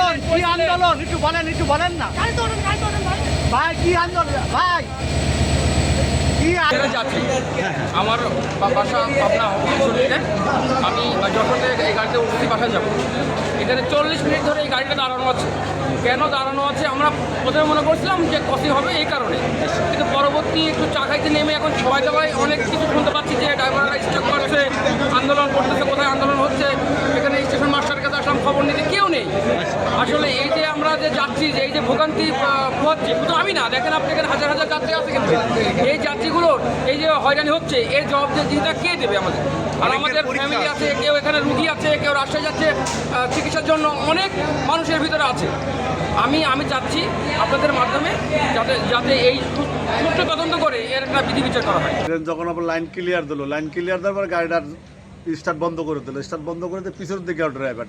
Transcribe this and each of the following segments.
আন্দোলন কি আন্দোলন একটু বলেন না ভাই, কি আন্দোলন ভাই? যাচ্ছি আমার বাসা পাবনা হবিগঞ্জে। আমি যশোর থেকে এই গাড়িতে উঠছি বাসায় যাবো। এখানে 40 মিনিট ধরে এই গাড়িটা দাঁড়ানো আছে। কেন দাঁড়ানো আছে আমরা প্রথমে মনে করছিলাম যে কফি হবে এই কারণে, কিন্তু পরবর্তী একটু চা খাইতে নেমে এখন সবাই অনেক কিছু শুনতে পাচ্ছি যে ড্রাইভাররা স্টক করছে, আন্দোলন করতেছে। কোথায় আন্দোলন হচ্ছে? এখানে স্টেশন মাস্টারের কাছে আসলাম, খবর নিতে কেউ নেই। আসলে এই যে আমরা যে যাচ্ছি, যে এই যে ভোগান্তি পোহাচ্ছি, শুধু আমি না, দেখেন আপনি এখানে হাজার হাজার যাত্রী আছে, কিন্তু এই যাত্রীগুলোর এই যে হয়রানি হচ্ছে এর জবাব যে জিনিসটা কে দেবে আমাদের? আর আমাদের ফ্যামিলি আছে, কেউ এখানে রুগী আছে, কেউ রাজশাহী যাচ্ছে চিকিৎসার জন্য, অনেক মানুষের ভিতরে আছে। আমি চাচ্ছি আপনাদের মাধ্যমে যাতে এই সুষ্ঠু তদন্ত করে এর একটা বিধি বিচার করা হয়। যখন আবার লাইন ক্লিয়ার দেওয়ার পর গাড়িটার স্টার্ট বন্ধ করে দিল। স্টার্ট বন্ধ করে দিয়ে পিছনের দিকে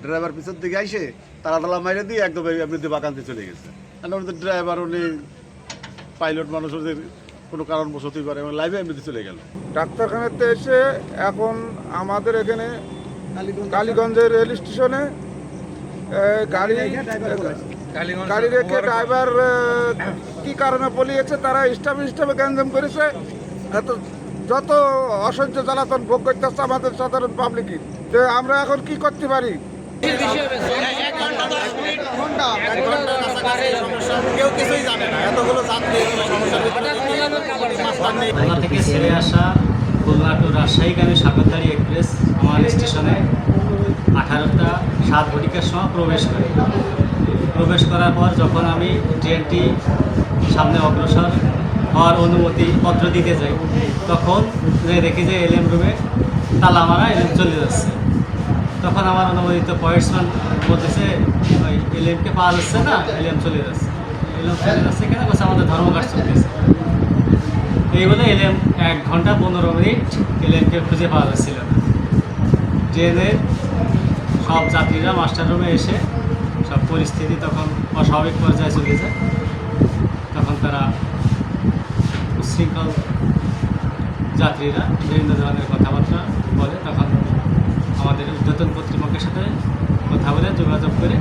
ড্রাইভার পিছন দিকে আইসে তালা মাইরে দিয়ে একদম এমনিতে বাকান্তি চলে গেছে। আমাদের ড্রাইভার উনি পাইলট মানুষ, ওদের কোনো কারণবশতই পারে এবং লাইভে এমনিতে চলে গেল। ডাক্তারখানাতে এসে এখন আমাদের এখানে কালীগঞ্জের রেল স্টেশনে গাড়ি রেখে ড্রাইভার কি কারণে পলিয়েছে, তারা স্টাফে গ্যাঞ্জাম করেছে। যত অসহ্য জ্বালাতন ভোগ করতেছে আমাদের সাধারণ পাবলিকই। তো আমরা এখন কি করতে পারি? খুলনা থেকে ছেড়ে আসা খুলনা টু রাজশাহীগামী সাগরদাড়ি এক্সপ্রেস আমার স্টেশনে 18টা 7 ঘটিকার সময় প্রবেশ করার পর যখন আমি ট্রেনটি সামনে অগ্রসর হওয়ার অনুমতি পত্র দিতে যাই, তখন দেখি যে এলএম রুমে তালা মারা, এলএম চলে যাচ্ছে। তখন আমার অনুমোদিত পয়েন্টসম্যান বলতেছে ওই এলএমকে পাওয়া যাচ্ছে না, এলএম চলে যাচ্ছে কেন বলছে আমাদের ধর্মঘট চলতেছে। এই বলে এলএম 1 ঘন্টা 15 মিনিট এলএমকে খুঁজে পাওয়া যাচ্ছিল না। ট্রেনের সব যাত্রীরা মাস্টার রুমে এসে সব পরিস্থিতি তখন অস্বাভাবিক পর্যায়ে চলে যায়। তখন তারা উচ্ছৃঙ্খল যাত্রীরা বিভিন্ন ধরনের কথাবার্তা বলে। তখন আমাদের ঊর্ধ্বতন কর্তৃপক্ষের সাথে কথা বলে যোগাযোগ করে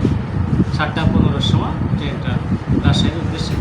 7টা 15-র সময় ট্রেনটা রাজশাহীর উদ্দেশ্যে